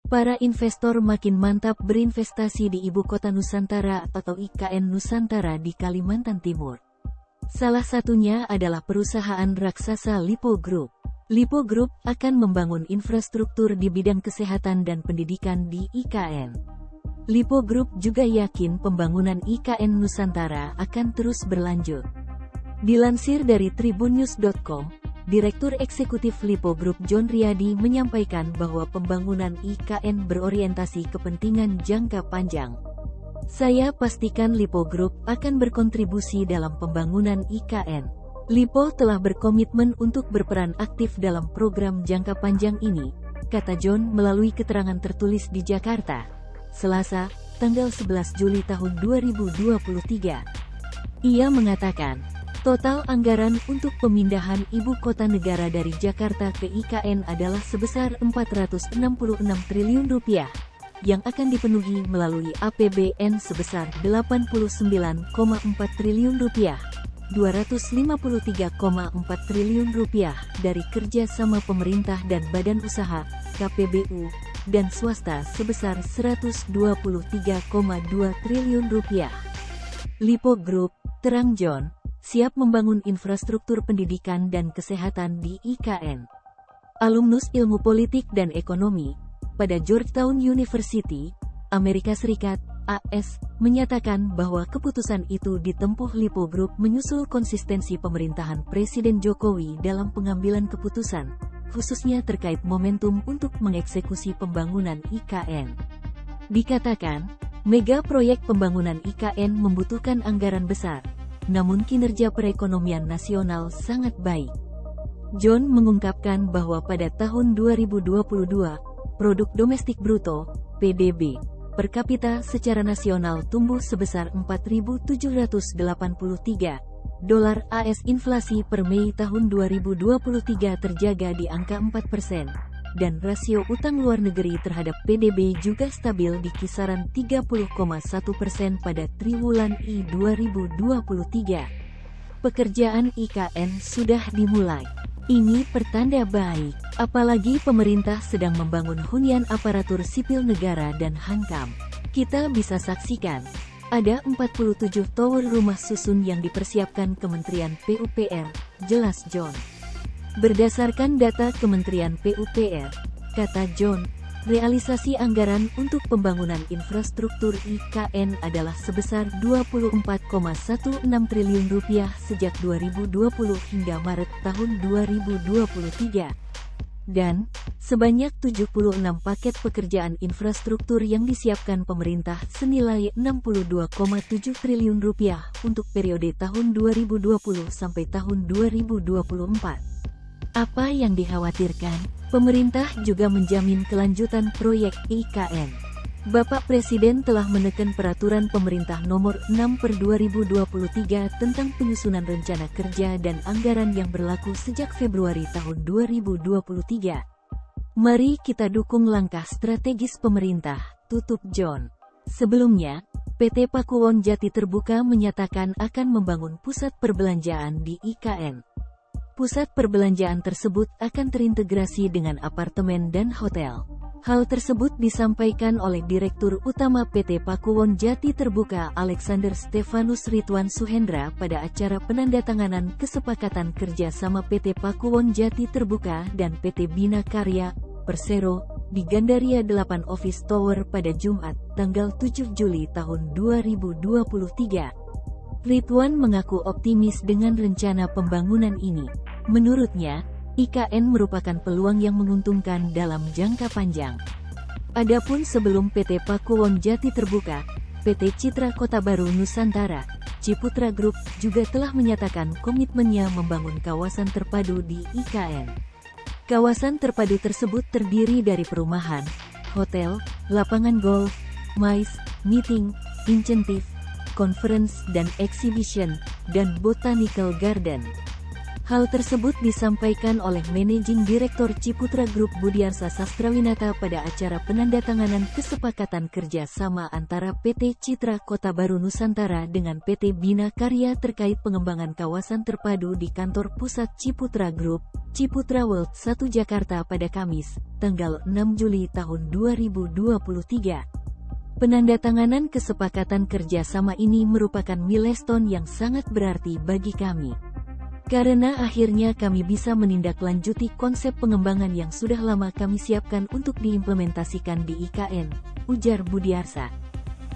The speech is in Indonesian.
Para investor makin mantap berinvestasi di Ibu Kota Nusantara atau IKN Nusantara di Kalimantan Timur. Salah satunya adalah perusahaan raksasa Lipo Group. Lipo Group akan membangun infrastruktur di bidang kesehatan dan pendidikan di IKN. Lipo Group juga yakin pembangunan IKN Nusantara akan terus berlanjut. Dilansir dari tribunnews.com, Direktur Eksekutif Lipo Group John Riyadi menyampaikan bahwa pembangunan IKN berorientasi kepentingan jangka panjang. Saya pastikan Lipo Group akan berkontribusi dalam pembangunan IKN. Lipo telah berkomitmen untuk berperan aktif dalam program jangka panjang ini, kata John melalui keterangan tertulis di Jakarta, Selasa, tanggal 11 Juli tahun 2023. Ia mengatakan, total anggaran untuk pemindahan ibu kota negara dari Jakarta ke IKN adalah sebesar Rp466 triliun, yang akan dipenuhi melalui APBN sebesar Rp89,4 triliun, Rp253,4 triliun dari kerjasama pemerintah dan badan usaha, KPBU, dan swasta sebesar Rp123,2 triliun. Lipo Group, terang John, siap membangun infrastruktur pendidikan dan kesehatan di IKN. Alumnus Ilmu Politik dan Ekonomi pada Georgetown University, Amerika Serikat, AS, menyatakan bahwa keputusan itu ditempuh Lipo Group menyusul konsistensi pemerintahan Presiden Jokowi dalam pengambilan keputusan, khususnya terkait momentum untuk mengeksekusi pembangunan IKN. Dikatakan, mega proyek pembangunan IKN membutuhkan anggaran besar, namun kinerja perekonomian nasional sangat baik. John mengungkapkan bahwa pada tahun 2022, produk domestik bruto, PDB, per kapita secara nasional tumbuh sebesar $4.783 AS. Inflasi per Mei tahun 2023 terjaga di angka 4%, dan rasio utang luar negeri terhadap PDB juga stabil di kisaran 30,1% pada triwulan I 2023. Pekerjaan IKN sudah dimulai. Ini pertanda baik, apalagi pemerintah sedang membangun hunian aparatur sipil negara dan Hankam. Kita bisa saksikan, ada 47 tower rumah susun yang dipersiapkan Kementerian PUPR, jelas John. Berdasarkan data Kementerian PUPR, kata John, realisasi anggaran untuk pembangunan infrastruktur IKN adalah sebesar Rp24,16 triliun sejak 2020 hingga Maret tahun 2023. Dan, sebanyak 76 paket pekerjaan infrastruktur yang disiapkan pemerintah senilai Rp62,7 triliun untuk periode tahun 2020 sampai tahun 2024. Apa yang dikhawatirkan? Pemerintah juga menjamin kelanjutan proyek IKN. Bapak Presiden telah menekan peraturan pemerintah nomor 6/2023 tentang penyusunan rencana kerja dan anggaran yang berlaku sejak Februari tahun 2023. Mari kita dukung langkah strategis pemerintah, tutup John. Sebelumnya, PT Pakuwon Jati Terbuka menyatakan akan membangun pusat perbelanjaan di IKN. Pusat perbelanjaan tersebut akan terintegrasi dengan apartemen dan hotel. Hal tersebut disampaikan oleh Direktur Utama PT Pakuwon Jati Terbuka Alexander Stefanus Ritwan Suhendra pada acara penandatanganan kesepakatan kerjasama PT Pakuwon Jati Terbuka dan PT Bina Karya, Persero, di Gandaria 8 Office Tower pada Jumat, tanggal 7 Juli tahun 2023. Ritwan mengaku optimis dengan rencana pembangunan ini. Menurutnya, IKN merupakan peluang yang menguntungkan dalam jangka panjang. Adapun sebelum PT Pakuwon Jati Terbuka, PT Citra Kota Baru Nusantara, Ciputra Group, juga telah menyatakan komitmennya membangun kawasan terpadu di IKN. Kawasan terpadu tersebut terdiri dari perumahan, hotel, lapangan golf, MICE, meeting, insentif, conference dan exhibition, dan botanical garden. Hal tersebut disampaikan oleh Managing Direktur Ciputra Group Budiarsa Sastrawinata pada acara penandatanganan kesepakatan kerja sama antara PT Citra Kota Baru Nusantara dengan PT Bina Karya terkait pengembangan kawasan terpadu di kantor pusat Ciputra Group, Ciputra World 1 Jakarta pada Kamis, tanggal 6 Juli tahun 2023. Penandatanganan kesepakatan kerja sama ini merupakan milestone yang sangat berarti bagi kami. Karena akhirnya kami bisa menindaklanjuti konsep pengembangan yang sudah lama kami siapkan untuk diimplementasikan di IKN, ujar Budiarsa.